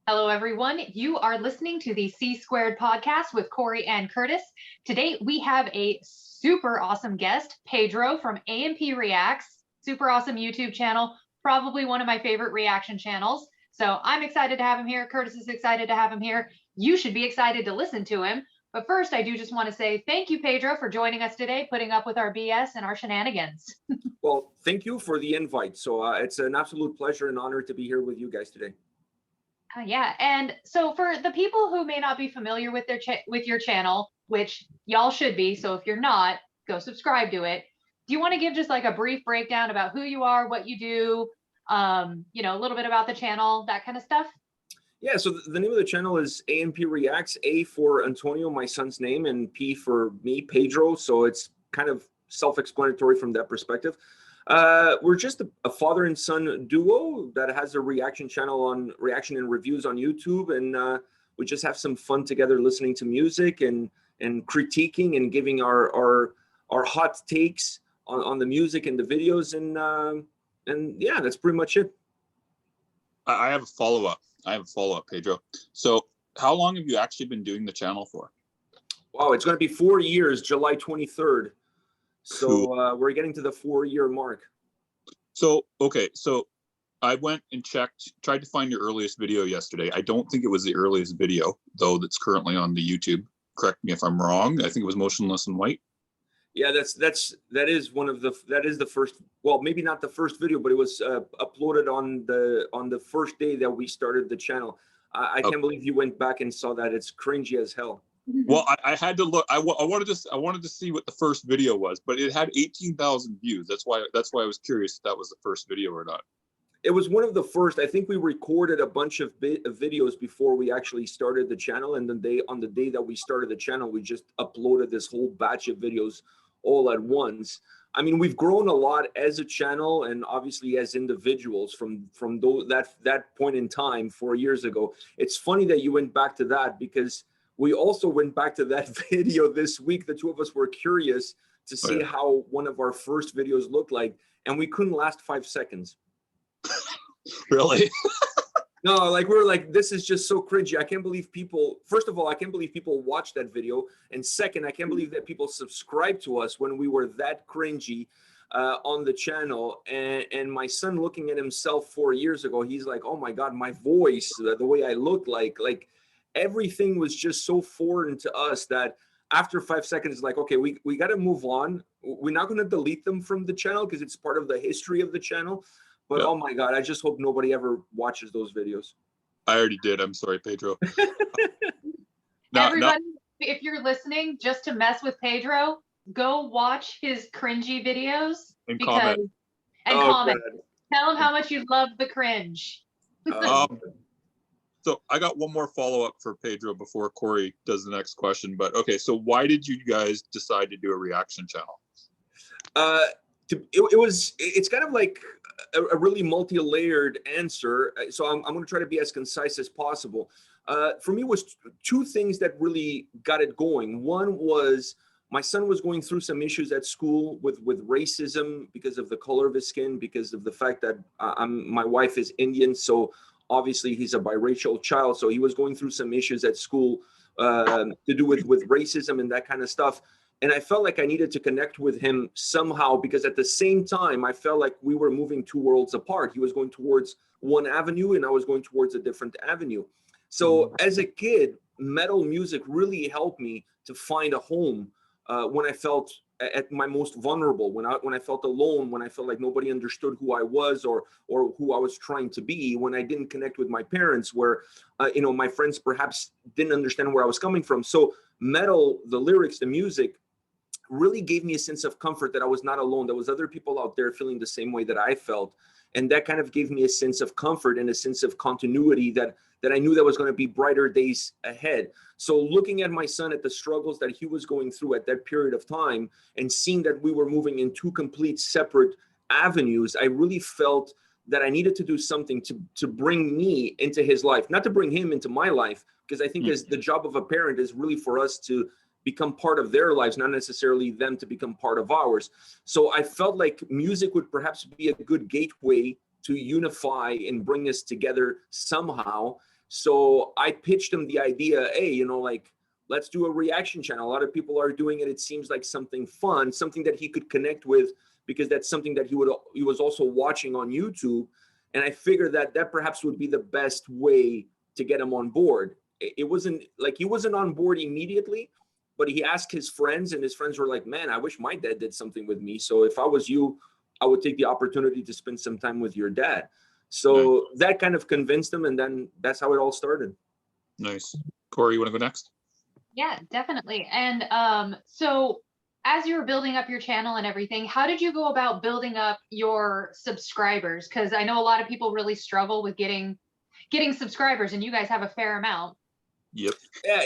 Hello, everyone. You are listening to the C Squared podcast with Corey and Curtis. Today, we have a super awesome guest, Pedro from A&P Reacts, super awesome YouTube channel, probably one of my favorite reaction channels. So I'm excited to have him here. Curtis is excited to have him here. You should be excited to listen to him. But first, I do just want to say thank you, Pedro, for joining us today, putting up with our BS and our shenanigans. Well, thank you for the invite. So it's an absolute pleasure and honor to be here with you guys today. Yeah, and so for the people who may not be familiar with with your channel, which y'all should be, so if you're not, go subscribe to it. Do you want to give just like a brief breakdown about who you are, what you do, a little bit about the channel, that kind of stuff? Yeah, so the name of the channel is A&P Reacts, A for Antonio, my son's name, and P for me, Pedro. So it's kind of self-explanatory from that perspective. We're just a father and son duo that has a reaction channel on reaction and reviews on YouTube, and we just have some fun together listening to music and critiquing and giving our hot takes on the music and the videos, and yeah, that's pretty much it. I have a follow-up, Pedro. So how long have you actually been doing the channel for? Wow, it's going to be 4 years, July 23rd. So Cool. We're getting to the 4-year mark. So, okay, so I went and tried to find your earliest video yesterday. I don't think it was the earliest video, though, that's currently on the YouTube. Correct me if I'm wrong. I think it was Motionless in White. Yeah, that is the first, well, maybe not the first video, but it was uploaded on the first day that we started the channel. I can't believe you went back and saw that. It's cringy as hell. Well, I had to look. I wanted to see what the first video was, but it had 18,000 views. That's why I was curious if that was the first video or not. It was one of the first. I think we recorded a bunch of videos before we actually started the channel, and then on the day that we started the channel, we just uploaded this whole batch of videos all at once. I mean, we've grown a lot as a channel and obviously as individuals from that point in time 4 years ago. It's funny that you went back to that, because we also went back to that video this week. The two of us were curious to see how one of our first videos looked like, and we couldn't last 5 seconds. Really? No, like we were like, this is just so cringy. I can't believe people, first of all, I can't believe people watched that video. And second, I can't believe that people subscribed to us when we were that cringy on the channel. And my son, looking at himself 4 years ago, he's like, oh my God, my voice, the way I look like everything was just so foreign to us that after 5 seconds, like, okay, we got to move on. We're not going to delete them from the channel because it's part of the history of the channel. But oh my God, I just hope nobody ever watches those videos. I already did. I'm sorry, Pedro. Everybody, if you're listening, just to mess with Pedro, go watch his cringy videos and comment. Comment. Tell him how much you love the cringe. So I got one more follow-up for Pedro before Corey does the next question. But okay, so why did you guys decide to do a reaction channel? It's kind of like a really multi-layered answer. So I'm going to try to be as concise as possible. For me, it was two things that really got it going. One was my son was going through some issues at school with racism because of the color of his skin, because of the fact that my wife is Indian. So obviously he's a biracial child. So he was going through some issues at school to do with racism and that kind of stuff. And I felt like I needed to connect with him somehow, because at the same time, I felt like we were moving two worlds apart. He was going towards one avenue and I was going towards a different avenue. So as a kid, metal music really helped me to find a home when I felt at my most vulnerable, when I felt alone, when I felt like nobody understood who I was or who I was trying to be, when I didn't connect with my parents, where my friends perhaps didn't understand where I was coming from. So metal, the lyrics, the music, really gave me a sense of comfort that I was not alone. There was other people out there feeling the same way that I felt. And that kind of gave me a sense of comfort and a sense of continuity that I knew there was going to be brighter days ahead. So looking at my son, at the struggles that he was going through at that period of time, and seeing that we were moving in two complete separate avenues, I really felt that I needed to do something to bring me into his life, not to bring him into my life, because I think as the job of a parent is really for us to become part of their lives, not necessarily them to become part of ours. So I felt like music would perhaps be a good gateway to unify and bring us together somehow. So I pitched him the idea, hey, you know, like, let's do a reaction channel. A lot of people are doing it. It seems like something fun, something that he could connect with, because that's something that he was also watching on YouTube. And I figured that that perhaps would be the best way to get him on board. It wasn't like he wasn't on board immediately, but he asked his friends, and his friends were like, man, I wish my dad did something with me. So if I was you, I would take the opportunity to spend some time with your dad. So that kind of convinced him, and then that's how it all started. Nice. Corey, you want to go next? Yeah, definitely. And so as you were building up your channel and everything, how did you go about building up your subscribers? Because I know a lot of people really struggle with getting subscribers, and you guys have a fair amount. Yep. Yeah,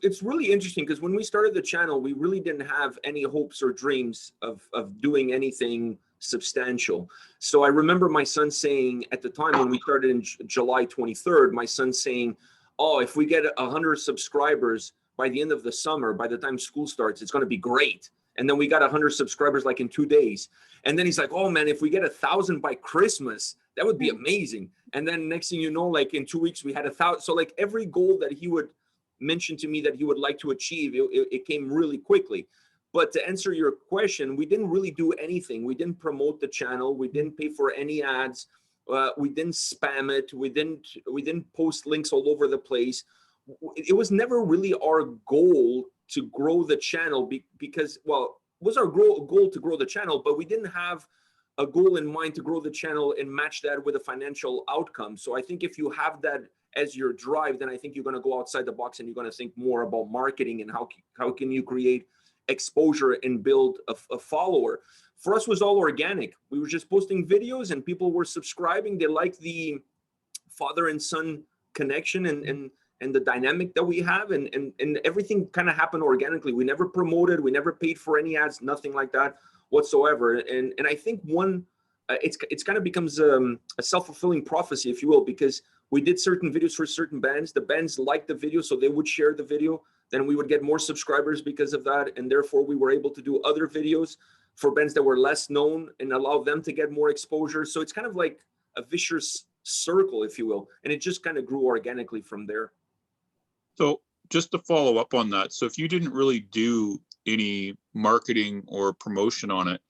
it's really interesting, because when we started the channel, we really didn't have any hopes or dreams of doing anything substantial. So I remember my son saying at the time, when we started in July 23rd, my son saying, oh, if we get 100 subscribers by the end of the summer, by the time school starts, it's going to be great. And then we got 100 subscribers like in 2 days. And then he's like, oh man, if we get 1,000 by Christmas, that would be amazing. And then next thing you know, like in 2 weeks, we had 1,000. So like every goal that he would mention to me that he would like to achieve, it came really quickly. But to answer your question, we didn't really do anything. We didn't promote the channel. We didn't pay for any ads. We didn't spam it. We didn't post links all over the place. It was never really our goal to grow the channel, because, well, it was our goal to grow the channel, but we didn't have a goal in mind to grow the channel and match that with a financial outcome. So I think if you have that as your drive, then I think you're going to go outside the box, and you're going to think more about marketing and how can you create exposure and build a follower. For us, it was all organic. We were just posting videos, and people were subscribing. They liked the father and son connection and the dynamic that we have, and everything kind of happened organically. We never promoted, we never paid for any ads, nothing like that whatsoever. And I think it's kind of becomes a self-fulfilling prophecy, if you will, because we did certain videos for certain bands. The bands liked the video, so they would share the video. Then we would get more subscribers because of that, and therefore we were able to do other videos for bands that were less known and allow them to get more exposure. So it's kind of like a vicious circle, if you will, and it just kind of grew organically from there. So just to follow up on that, so if you didn't really do any marketing or promotion on it,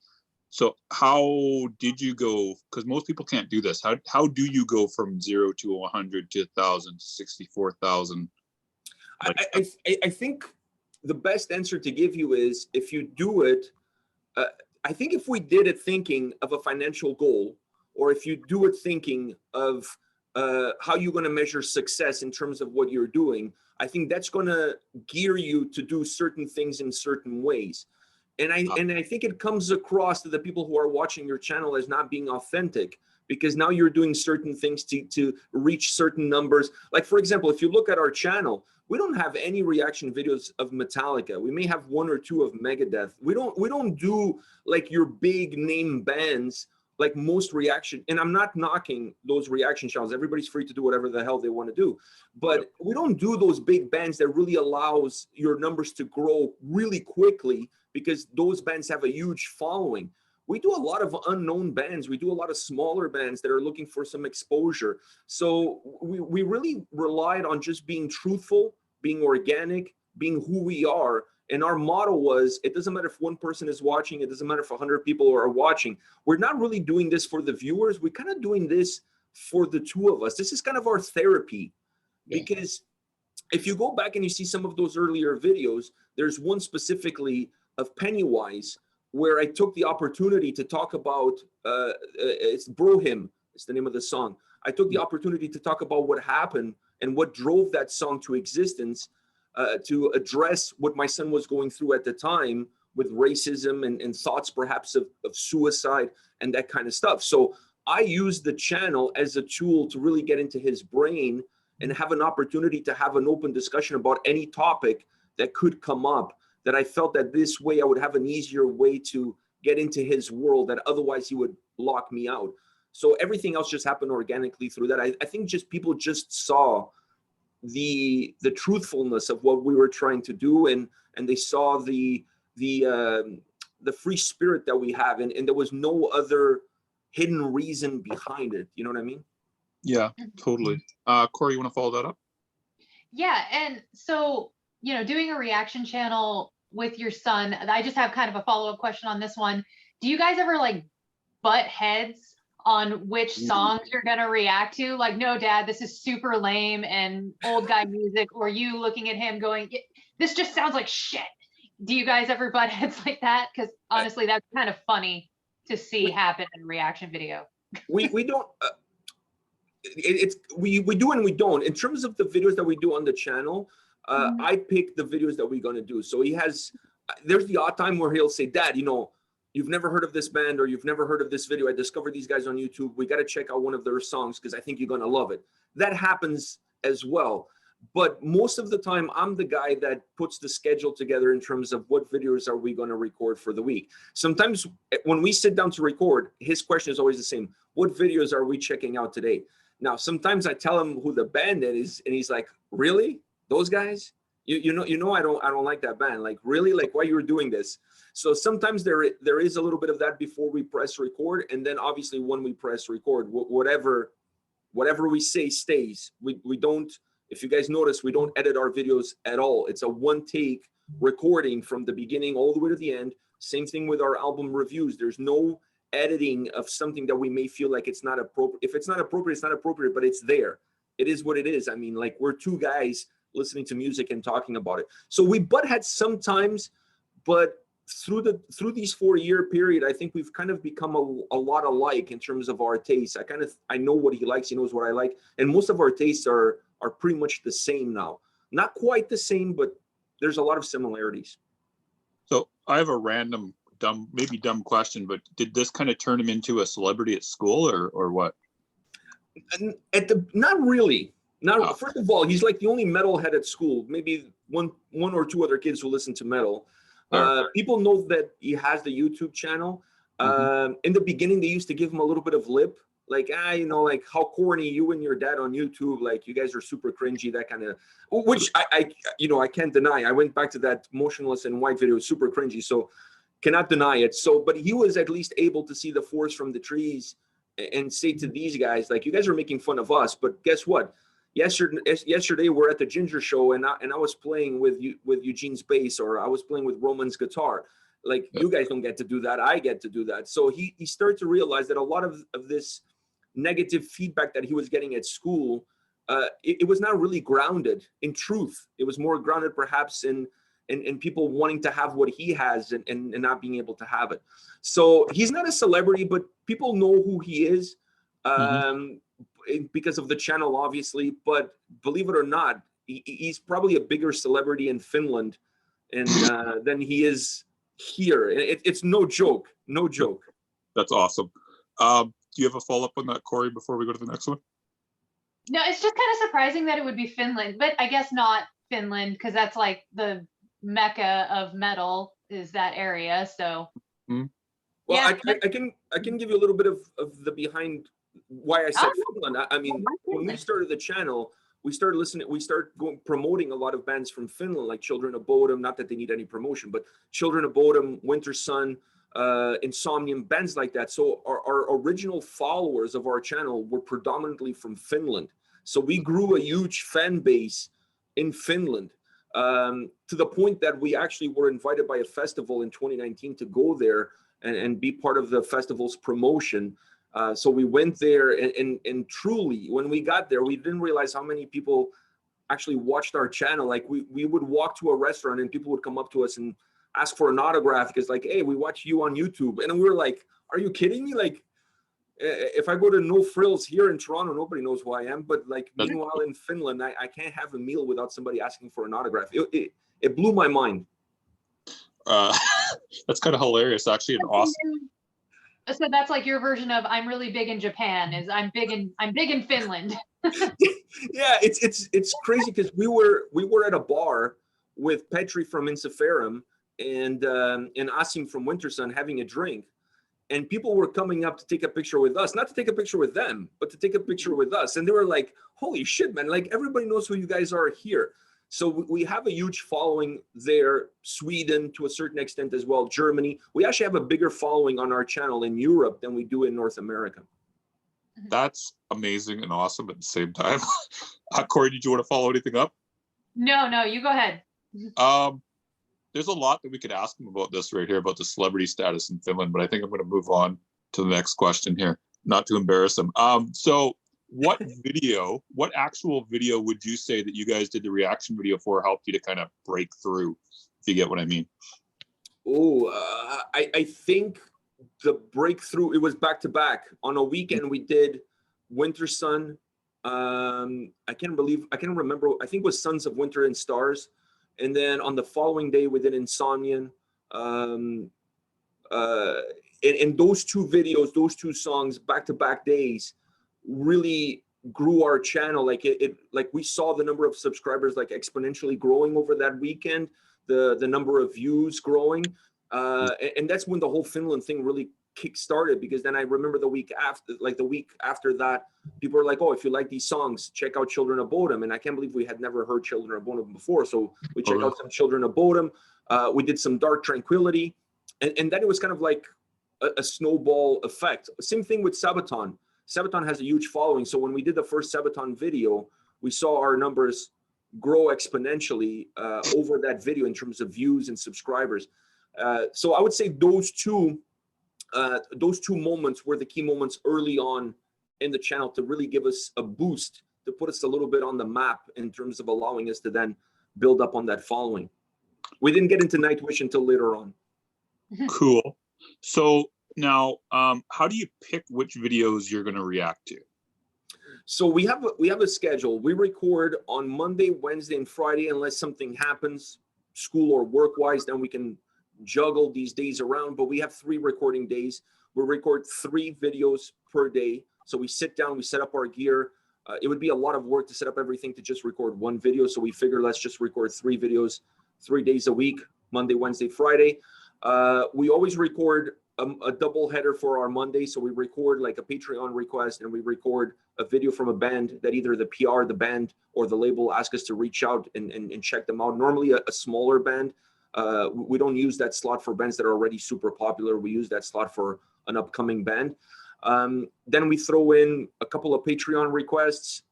so how did you go? Because most people can't do this. How do you go from 0 to 100 to 1,000 to 64,000? I think the best answer to give you is, if you do it, I think if we did it thinking of a financial goal, or if you do it thinking of how you're going to measure success in terms of what you're doing, I think that's going to gear you to do certain things in certain ways. And I think it comes across to the people who are watching your channel as not being authentic, because now you're doing certain things to reach certain numbers. Like, for example, if you look at our channel, we don't have any reaction videos of Metallica. We may have 1 or 2 of Megadeth. We don't do like your big name bands like most reaction. And I'm not knocking those reaction channels. Everybody's free to do whatever the hell they want to do. But we don't do those big bands that really allows your numbers to grow really quickly, because those bands have a huge following. We do a lot of unknown bands. We do a lot of smaller bands that are looking for some exposure. So we really relied on just being truthful, being organic, being who we are. And our motto was, it doesn't matter if 1 person is watching, it doesn't matter if 100 people are watching. We're not really doing this for the viewers. We're kind of doing this for the 2 of us. This is kind of our therapy. Because if you go back and you see some of those earlier videos, there's one specifically of Pennywise, where I took the opportunity to talk about, it's Bro Hymn, it's the name of the song. I took the opportunity to talk about what happened and what drove that song to existence, to address what my son was going through at the time with racism and thoughts perhaps of suicide and that kind of stuff. So I used the channel as a tool to really get into his brain and have an opportunity to have an open discussion about any topic that could come up, that I felt that this way I would have an easier way to get into his world that otherwise he would lock me out. So everything else just happened organically through that. I think just people just saw the truthfulness of what we were trying to do, and they saw the free spirit that we have, and there was no other hidden reason behind it. You know what I mean? Yeah, totally. Corey, you want to follow that up? Yeah, and so, doing a reaction channel with your son, I just have kind of a follow-up question on this one. Do you guys ever like butt heads on which songs you're gonna react to? Like, no, Dad, this is super lame and old guy music, or you looking at him going, this just sounds like shit. Do you guys ever butt heads like that? Because honestly, that's kind of funny to see happen in a reaction video. We don't. We do and we don't. In terms of the videos that we do on the channel, I pick the videos that we're gonna do. So there's the odd time where he'll say, Dad, you've never heard of this band or you've never heard of this video. I discovered these guys on YouTube. We got to check out one of their songs because I think you're gonna love it. That happens as well. But most of the time, I'm the guy that puts the schedule together in terms of what videos are we going to record for the week. Sometimes when we sit down to record, his question is always the same. What videos are we checking out today? Now, sometimes I tell him who the band is, and he's like, "Really? Those guys? You know, I don't like that band. Like, really? Like, why you're doing this?" So sometimes there is a little bit of that before we press record, and then obviously when we press record, whatever we say stays. We don't. If you guys notice, we don't edit our videos at all. It's a one take recording from the beginning all the way to the end. Same thing with our album reviews. There's no editing of something that we may feel like it's not appropriate. If it's not appropriate, it's not appropriate, but it's there. It is what it is. I mean, like, we're two guys listening to music and talking about it. So we butt heads sometimes, but through these 4-year period, I think we've kind of become a lot alike in terms of our tastes. I know what he likes, he knows what I like, and most of our tastes are pretty much the same now. Not quite the same, but there's a lot of similarities. So I have a random maybe dumb question, but did this kind of turn him into a celebrity at school or what? Not really. First of all, he's like the only metalhead at school. Maybe one or two other kids who listen to metal. People know that he has the YouTube channel. In the beginning, they used to give him a little bit of lip, like, like, how corny, you and your dad on YouTube, like, you guys are super cringy, that kind of, which I can't deny. I went back to that Motionless in White video, super cringy, so cannot deny it. So, but he was at least able to see the forest from the trees and say to these guys, like, you guys are making fun of us, but guess what? Yesterday we're at the Ginger Show, and I was playing with Eugene's bass, or I was playing with Roman's guitar. Like, you guys don't get to do that. I get to do that. So he started to realize that a lot of this negative feedback that he was getting at school, it was not really grounded in truth. It was more grounded perhaps in people wanting to have what he has and not being able to have it. So he's not a celebrity, but people know who he is. Because of the channel, obviously, but believe it or not, he's probably a bigger celebrity in Finland and than he is here. It's no joke. That's awesome. Do you have a follow-up on that, Corey, before we go to the next one? No, it's just kind of surprising that it would be Finland, but I guess not Finland, because that's like the mecca of metal is that area. So well, yeah. I can give you a little bit of the behind why I said Finland. I mean, when we started the channel, we started promoting a lot of bands from Finland, like Children of Bodom. Not that they need any promotion, but Children of Bodom, Winter Sun, Insomnium, bands like that. So our original followers of our channel were predominantly from Finland. So we grew a huge fan base in Finland, to the point that we actually were invited by a festival in 2019 to go there and be part of the festival's promotion. So we went there, and truly, when we got there, we didn't realize how many people actually watched our channel. Like, we would walk to a restaurant and people would come up to us and ask for an autograph because, like, hey, we watch you on YouTube. And we were like, are you kidding me? Like, if I go to No Frills here in Toronto, nobody knows who I am. But like, meanwhile in Finland, I can't have a meal without somebody asking for an autograph. It blew my mind. That's kind of hilarious, actually, and awesome. So that's like your version of I'm really big in Japan is I'm big in Finland. Yeah, it's crazy because we were at a bar with Petri from Insiferum and Asim from Winter Sun having a drink, and people were coming up to take a picture with us, not to take a picture with them, but to take a picture with us, and they were like, holy shit, man, like, everybody knows who you guys are here. So we have a huge following there, Sweden to a certain extent as well, Germany. We actually have a bigger following on our channel in Europe than we do in North America. That's amazing and awesome at the same time. Corey, did you want to follow anything up? No, you go ahead. There's a lot that we could ask him about this right here, about the celebrity status in Finland, but I think I'm going to move on to the next question here, not to embarrass him. So what actual video would you say that you guys did the reaction video for helped you to kind of break through, if you get what I mean? I think the breakthrough, it was back to back. On a weekend, we did Winter Sun. I can't remember. I think it was Sons of Winter and Stars. And then on the following day, we did Insomnian. And those two videos, those two songs, back-to-back days, really grew our channel. Like we saw the number of subscribers like exponentially growing over that weekend, the number of views growing. And that's when the whole Finland thing really kick-started, because then I remember the week after that, people were like, oh, if you like these songs, check out Children of Bodom. And I can't believe we had never heard Children of Bodom before. So we checked out some Children of Bodom. We did some Dark Tranquility. And then it was kind of like a snowball effect. Same thing with Sabaton. Sabaton has a huge following. So when we did the first Sabaton video, we saw our numbers grow exponentially over that video in terms of views and subscribers. So I would say those two moments were the key moments early on in the channel to really give us a boost, to put us a little bit on the map in terms of allowing us to then build up on that following. We didn't get into Nightwish until later on. Cool. So now, how do you pick which videos you're going to react to? So we have a schedule. We record on Monday, Wednesday, and Friday, unless something happens, school or work-wise, then we can juggle these days around. But we have 3 recording days. We record 3 videos per day. So we sit down, we set up our gear. It would be a lot of work to set up everything to just record 1 video. So we figure let's just record 3 videos, 3 days a week, Monday, Wednesday, Friday. We always record a double header for our Monday. So we record like a Patreon request, and we record a video from a band that either the PR, the band, or the label ask us to reach out and check them out. Normally a smaller band. We don't use that slot for bands that are already super popular. We use that slot for an upcoming band. Then we throw in a couple of Patreon requests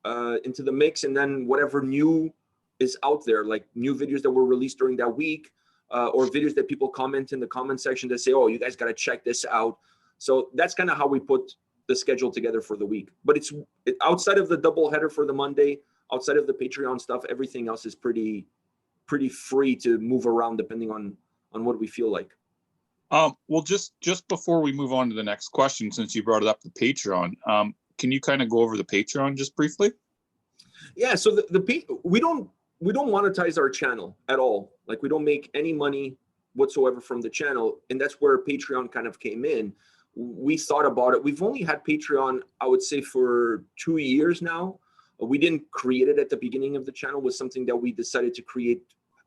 into the mix, and then whatever new is out there, like new videos that were released during that week, or videos that people comment in the comment section that say, oh, you guys got to check this out. So that's kind of how we put the schedule together for the week. But it's outside of the double header for the Monday, outside of the Patreon stuff, everything else is pretty free to move around depending on what we feel like. Well, just before we move on to the next question, since you brought it up, the Patreon, can you kind of go over the Patreon just briefly? Yeah, so we don't monetize our channel at all. Like, we don't make any money whatsoever from the channel, and that's where Patreon kind of came in. We thought about it. We've only had Patreon, I would say, for 2 years now. We didn't create it at the beginning of the channel. It was something that we decided to create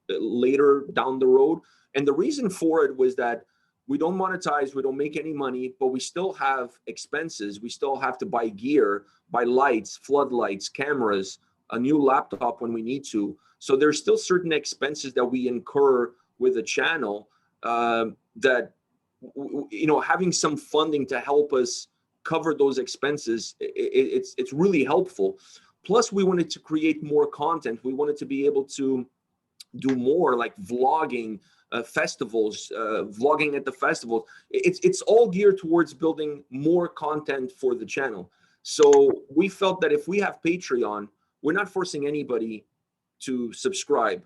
later down the road. And the reason for it was that we don't monetize, we don't make any money, but we still have expenses. We still have to buy gear, buy lights, floodlights, cameras, a new laptop when we need to. So there's still certain expenses that we incur with the channel that, you know, having some funding to help us cover those expenses, it's really helpful. Plus, we wanted to create more content. We wanted to be able to do more, like vlogging, festivals, vlogging at the festivals. It's all geared towards building more content for the channel. So we felt that if we have Patreon, we're not forcing anybody to subscribe.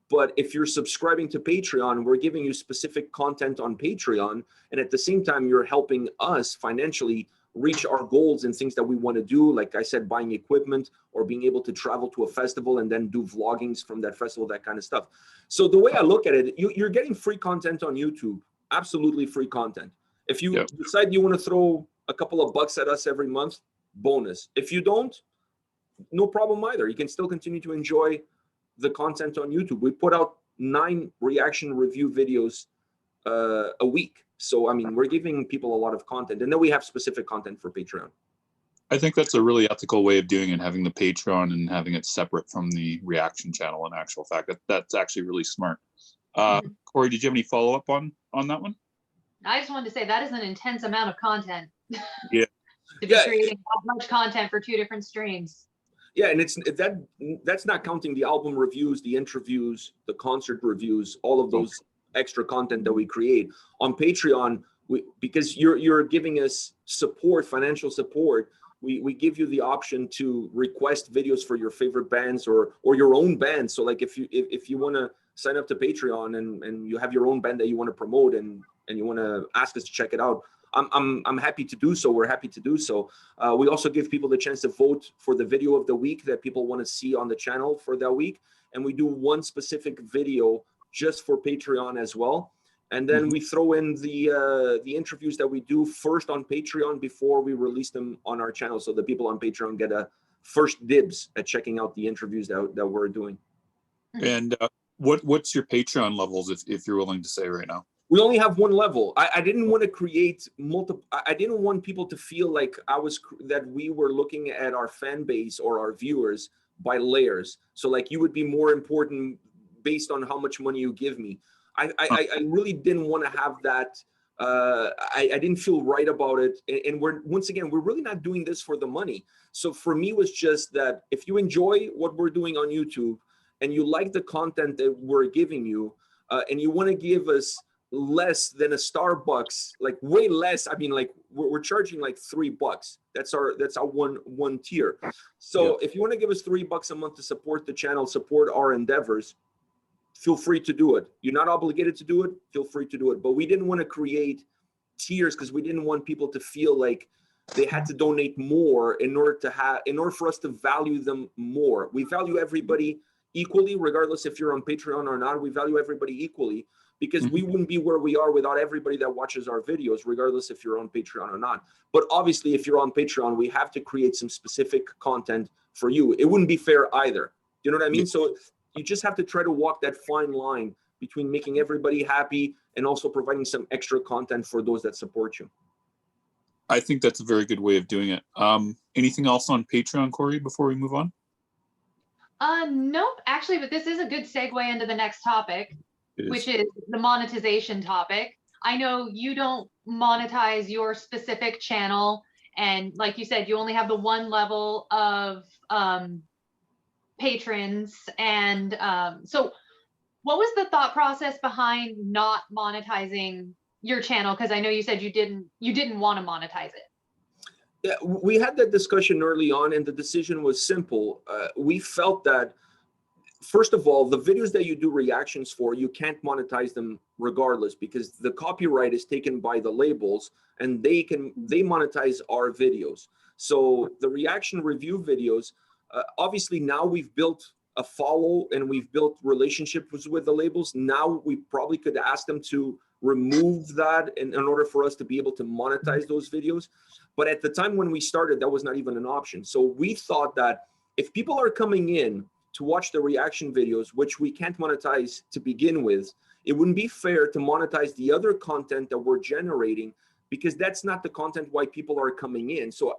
But if you're subscribing to Patreon, we're giving you specific content on Patreon. And at the same time, you're helping us financially reach our goals and things that we want to do. Like I said, buying equipment or being able to travel to a festival and then do vloggings from that festival, that kind of stuff. So the way I look at it, you're getting free content on YouTube, absolutely free content. If you decide you want to throw a couple of bucks at us every month, bonus. If you don't, no problem either. You can still continue to enjoy the content on YouTube. We put out 9 reaction review videos a week. So, I mean, we're giving people a lot of content, and then we have specific content for Patreon. I think that's a really ethical way of doing it, having the Patreon and having it separate from the reaction channel. In actual fact, that's actually really smart. Corey, did you have any follow-up on that one? I just wanted to say that is an intense amount of content. Yeah. to be Yeah. creating that much content for 2 different streams. Yeah, and that's not counting the album reviews, the interviews, the concert reviews, all of those extra content that we create on Patreon. Because you're giving us support, financial support. We give you the option to request videos for your favorite bands or your own band. So like if you want to sign up to Patreon and you have your own band that you want to promote and you want to ask us to check it out, I'm happy to do so. We're happy to do so. We also give people the chance to vote for the video of the week that people want to see on the channel for that week, and we do one specific video just for Patreon as well. And then we throw in the interviews that we do first on Patreon before we release them on our channel, so the people on Patreon get a first dibs at checking out the interviews that we're doing. And what's your Patreon levels, if you're willing to say right now? We only have one level. I didn't want to create multiple. I didn't want people to feel like that we were looking at our fan base or our viewers by layers. So like you would be more important based on how much money you give me. I really didn't want to have that. I didn't feel right about it. And we're really not doing this for the money. So for me, it was just that if you enjoy what we're doing on YouTube and you like the content that we're giving you, and you want to give us less than a Starbucks, like way less. I mean, like we're charging like $3. That's our one tier. So if you want to give us $3 a month to support the channel, support our endeavors, feel free to do it. You're not obligated to do it. Feel free to do it. But we didn't want to create tiers because we didn't want people to feel like they had to donate more in order for us to value them more. We value everybody equally, regardless if you're on Patreon or not. We value everybody equally because we wouldn't be where we are without everybody that watches our videos, regardless if you're on Patreon or not. But obviously, if you're on Patreon, we have to create some specific content for you. It wouldn't be fair either. You know what I mean? So you just have to try to walk that fine line between making everybody happy and also providing some extra content for those that support you. I think that's a very good way of doing it. Anything else on Patreon, Corey, before we move on? Nope, actually, but this is a good segue into the next topic, which is the monetization topic. I know you don't monetize your specific channel, and like you said, you only have the one level of patrons. And so what was the thought process behind not monetizing your channel? Because I know you said you didn't want to monetize it. Yeah, we had that discussion early on, and the decision was simple. We felt that, first of all, the videos that you do reactions for, you can't monetize them regardless because the copyright is taken by the labels, and they monetize our videos. So the reaction review videos, obviously now we've built a follow and we've built relationships with the labels. Now we probably could ask them to remove that in order for us to be able to monetize those videos. But at the time when we started, that was not even an option. So we thought that if people are coming in to watch the reaction videos, which we can't monetize to begin with, it wouldn't be fair to monetize the other content that we're generating because that's not the content why people are coming in. So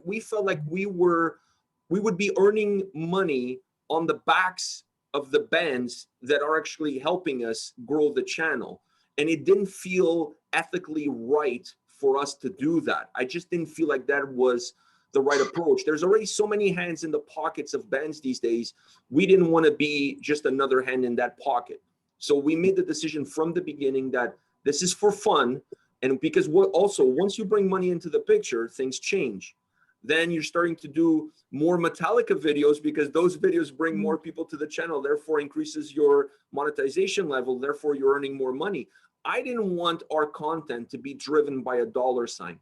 we felt like we would be earning money on the backs of the bands that are actually helping us grow the channel. And it didn't feel ethically right for us to do that. I just didn't feel like that was the right approach. There's already so many hands in the pockets of bands these days. We didn't want to be just another hand in that pocket. So we made the decision from the beginning that this is for fun. And because also, once you bring money into the picture, things change. Then you're starting to do more Metallica videos because those videos bring more people to the channel, therefore increases your monetization level, therefore you're earning more money. I didn't want our content to be driven by a dollar sign.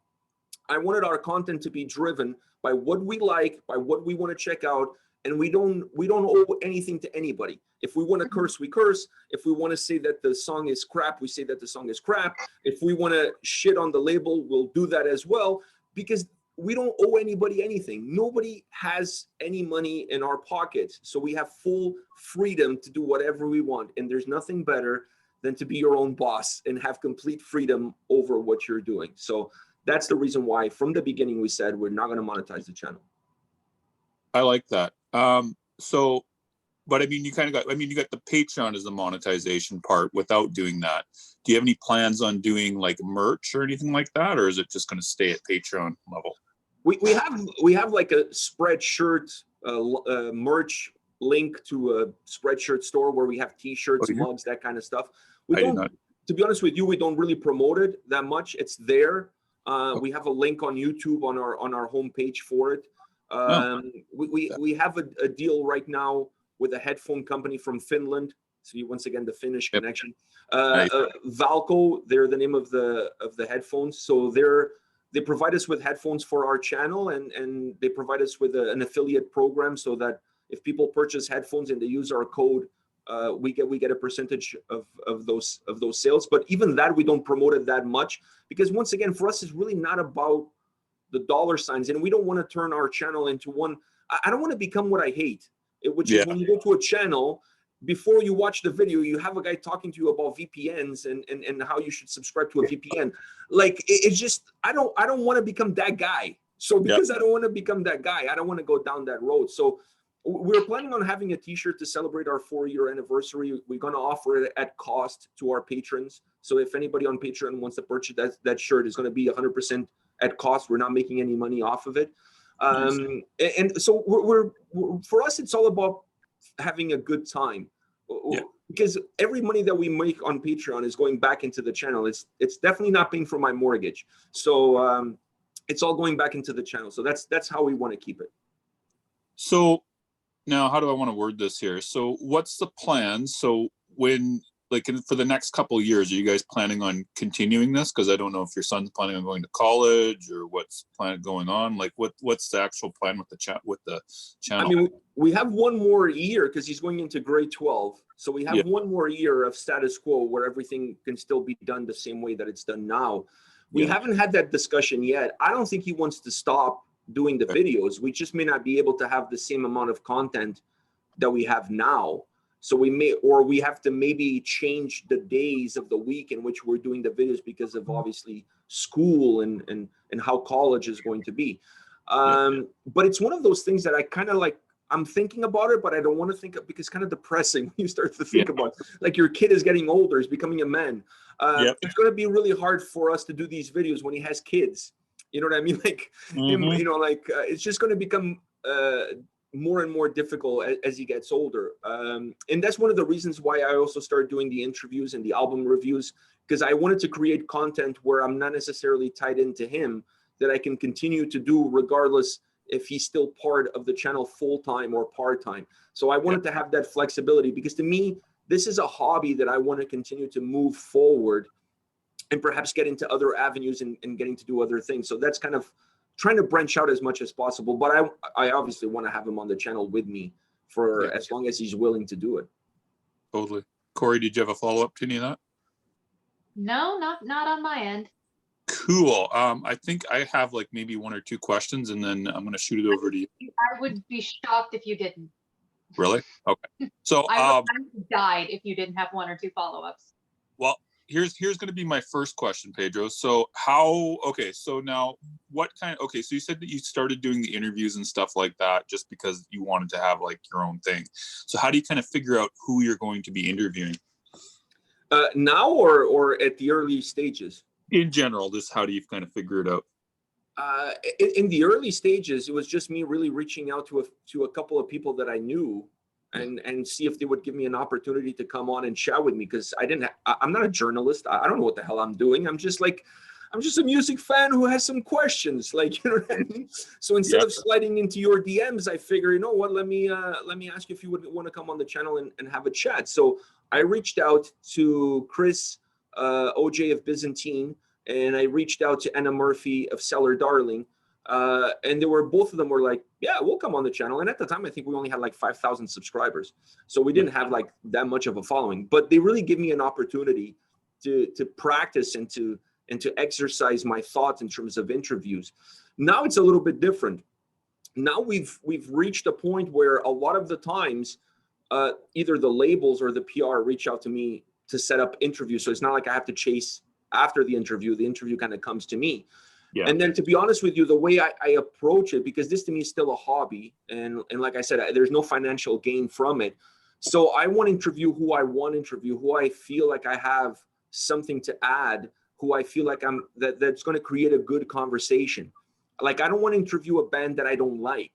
I wanted our content to be driven by what we like, by what we want to check out, and we don't owe anything to anybody. If we want to curse, we curse. If we want to say that the song is crap, we say that the song is crap. If we want to shit on the label, we'll do that as well, because we don't owe anybody anything. Nobody has any money in our pockets. So we have full freedom to do whatever we want. And there's nothing better than to be your own boss and have complete freedom over what you're doing. So that's the reason why from the beginning we said we're not going to monetize the channel. I like that. But I mean, you got the Patreon as the monetization part without doing that. Do you have any plans on doing like merch or anything like that? Or is it just going to stay at Patreon level? We have like a Spreadshirt merch link to a Spreadshirt store where we have T-shirts, Oh, you do? mugs, that kind of stuff. We I did don't, not. to be honest with you, we don't really promote it that much. It's there. Oh. We have a link on YouTube on our homepage for it. We have a deal right now with a headphone company from Finland. So once again, the Finnish Yep. connection. Nice. Valco, they're the name of the headphones. So they provide us with headphones for our channel, and they provide us with an affiliate program so that if people purchase headphones and they use our code, we get a percentage of those sales. But even that, we don't promote it that much, because once again, for us, it's really not about the dollar signs, and we don't want to turn our channel into one. I don't want to become what I hate, which is when you go to a channel, before you watch the video, you have a guy talking to you about VPNs and how you should subscribe to a VPN. Like it's just, I don't want to become that guy. So because I don't want to become that guy, I don't want to go down that road. So we're planning on having a T-shirt to celebrate our 4-year anniversary. We're going to offer it at cost to our patrons. So if anybody on Patreon wants to purchase that shirt, it's going to be 100% at cost. We're not making any money off of it. Nice. And so we're for us, it's all about having a good time, because every money that we make on Patreon is going back into the channel. It's definitely not paying for my mortgage. So it's all going back into the channel. So that's how we want to keep it. So now, how do I want to word this here? So what's the plan? So when, for the next couple of years, are you guys planning on continuing this? Because I don't know if your son's planning on going to college or what's going on. Like what's the actual plan with the channel? I mean, we have one more year because he's going into grade 12. So we have one more year of status quo where everything can still be done the same way that it's done now. We haven't had that discussion yet. I don't think he wants to stop doing the videos. We just may not be able to have the same amount of content that we have now. So we have to maybe change the days of the week in which we're doing the videos because of obviously school and how college is going to be. But it's one of those things that I kind of like, I'm thinking about it, but I don't want to think of, because it's kind of depressing when you start to think about, like, your kid is getting older, is becoming a man. It's going to be really hard for us to do these videos when he has kids. You know what I mean? Like, it's just going to become more and more difficult as he gets older. And that's one of the reasons why I also started doing the interviews and the album reviews, because I wanted to create content where I'm not necessarily tied into him, that I can continue to do regardless if he's still part of the channel full-time or part-time. So I wanted to have that flexibility, because to me, this is a hobby that I want to continue to move forward and perhaps get into other avenues and getting to do other things. So that's kind of trying to branch out as much as possible. But I obviously want to have him on the channel with me for as long as he's willing to do it. Totally. Corey, did you have a follow-up to any of that? No, not on my end. Cool. I think I have like maybe 1 or 2 questions, and then I'm going to shoot it over to you. I would be shocked if you didn't. Really? Okay. So I would have died if you didn't have 1 or 2 follow-ups. Well, here's going to be my first question, Pedro. So so now so you said that you started doing the interviews and stuff like that just because you wanted to have like your own thing. So how do you kind of figure out who you're going to be interviewing? Now or at the early stages? In general, just how do you kind of figure it out? In the early stages, it was just me really reaching out to a couple of people that I knew and see if they would give me an opportunity to come on and chat with me, because I'm not a journalist. I don't know what the hell I'm doing. I'm just a music fan who has some questions, like, you know what I mean? So instead of sliding into your DMs, I figure, you know what, let me ask you if you would want to come on the channel and have a chat. So I reached out to Chris, OJ of Byzantine, and I reached out to Anna Murphy of Cellar Darling. And both of them were like, yeah, we'll come on the channel. And at the time, I think we only had like 5,000 subscribers. So we didn't have like that much of a following, but they really give me an opportunity to practice and to exercise my thoughts in terms of interviews. Now it's a little bit different. Now we've reached a point where a lot of the times, either the labels or the PR reach out to me to set up interviews. So it's not like I have to chase after the interview kind of comes to me. Yeah. And then, to be honest with you, the way I approach it, because this to me is still a hobby, and like I said, there's no financial gain from it. So I want to interview who I want to interview, who I feel like I have something to add, who I feel like that's going to create a good conversation. like, I don't want to interview a band that I don't like.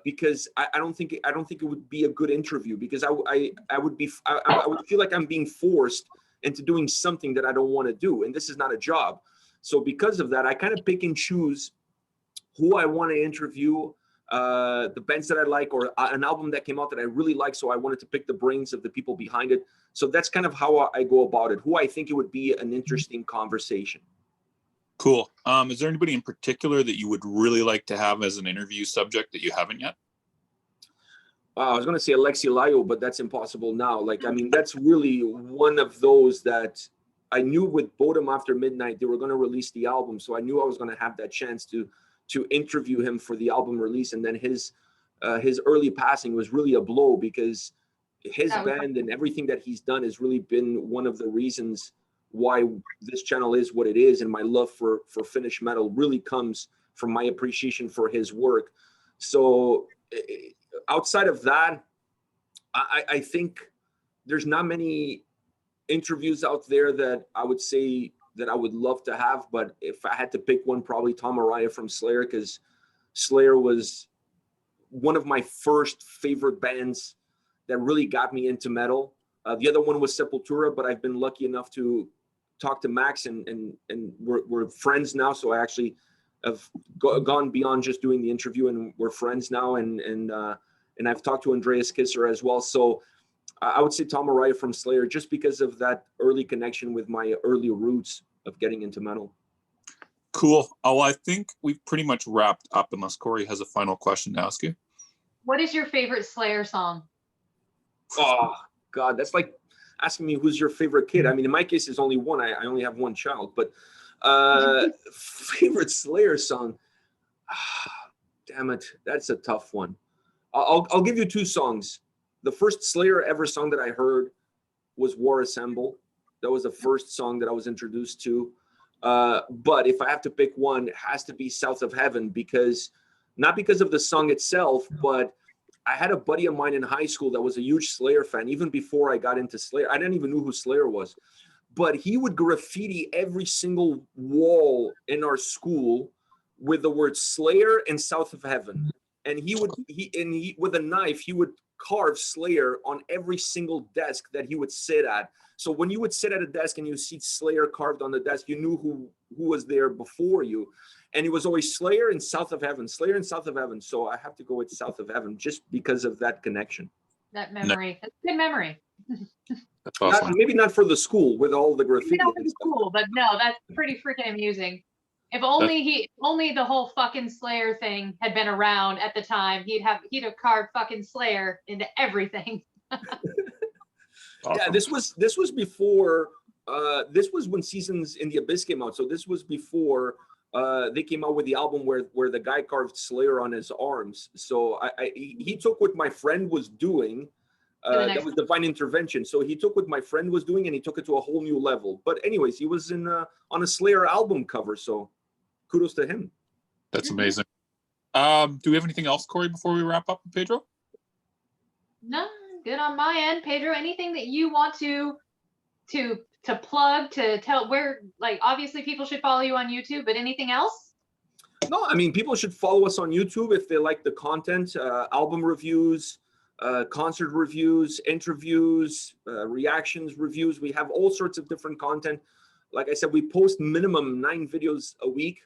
Because I don't think it would be a good interview, because I would feel like I'm being forced into doing something that I don't want to do, and this is not a job. So because of that, I kind of pick and choose who I want to interview, the bands that I like, or an album that came out that I really like. So I wanted to pick the brains of the people behind it. So that's kind of how I go about it. Who I think it would be an interesting conversation. Cool. Is there anybody in particular that you would really like to have as an interview subject that you haven't yet? I was going to say Alexi Layo, but that's impossible now. Like, I mean, that's really one of those that I knew with Bodom After Midnight, they were going to release the album. So I knew I was going to have that chance to interview him for the album release. And then his early passing was really a blow, because his band and everything that he's done has really been one of the reasons why this channel is what it is. And my love for Finnish metal really comes from my appreciation for his work. So outside of that, I think there's not many interviews out there that I would say that I would love to have. But if I had to pick one, probably Tom Araya from Slayer, because Slayer was one of my first favorite bands that really got me into metal. The other one was Sepultura, but I've been lucky enough to talk to Max, and we're friends now. So I actually have gone beyond just doing the interview, and we're friends now. And I've talked to Andreas Kisser as well. So I would say Tom Araya from Slayer, just because of that early connection with my early roots of getting into metal. Cool. Oh, I think we've pretty much wrapped up, unless Corey has a final question to ask you. What is your favorite Slayer song? Oh God, that's like asking me who's your favorite kid. I mean, in my case, there's only one. I only have one child. But favorite Slayer song? Damn it, that's a tough one. I'll give you two songs. The first Slayer ever song that I heard was War Assemble. That was the first song that I was introduced to. But if I have to pick one, it has to be South of Heaven, because not because of the song itself, but I had a buddy of mine in high school that was a huge Slayer fan. Even before I got into Slayer, I didn't even know who Slayer was, but he would graffiti every single wall in our school with the word Slayer and South of Heaven. And he with a knife, he would carve Slayer on every single desk that he would sit at. So when you would sit at a desk and you see Slayer carved on the desk, you knew who was there before you. And it was always Slayer and South of Heaven, Slayer and South of Heaven. So I have to go with South of Heaven just because of that connection. That memory. That's a good memory. That's awesome. Maybe not for the school with all the graffiti. Not for the school, but no, that's pretty freaking amusing. If only only the whole fucking Slayer thing had been around at the time, he'd have carved fucking Slayer into everything. Awesome. Yeah, this was before. This was when Seasons in the Abyss came out. So this was before they came out with the album where the guy carved Slayer on his arms. So he took what my friend was doing. That was Divine Intervention. So he took what my friend was doing and he took it to a whole new level. But anyways, he was on a Slayer album cover. So kudos to him. That's amazing. Do we have anything else, Corey, before we wrap up, Pedro? No, good on my end. Pedro, anything that you want to plug, to tell where, like, obviously people should follow you on YouTube, but anything else? No, I mean, people should follow us on YouTube if they like the content, album reviews, concert reviews, interviews, reactions, reviews. We have all sorts of different content. Like I said, we post minimum 9 videos a week.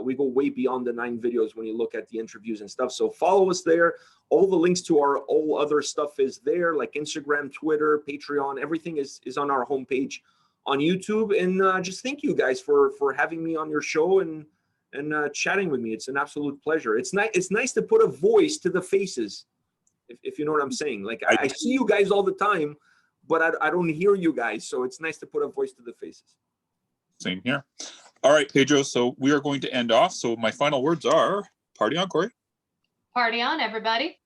We go way beyond the 9 videos when you look at the interviews and stuff. So follow us there. All the links to our all other stuff is there, like Instagram, Twitter, Patreon. Everything is on our homepage on YouTube. And just thank you guys for having me on your show and chatting with me. It's an absolute pleasure. It's nice to put a voice to the faces, if you know what I'm saying. Like I see you guys all the time, but I don't hear you guys. So it's nice to put a voice to the faces. Same here. All right, Pedro. So we are going to end off. So my final words are: party on, Corey. Party on, everybody.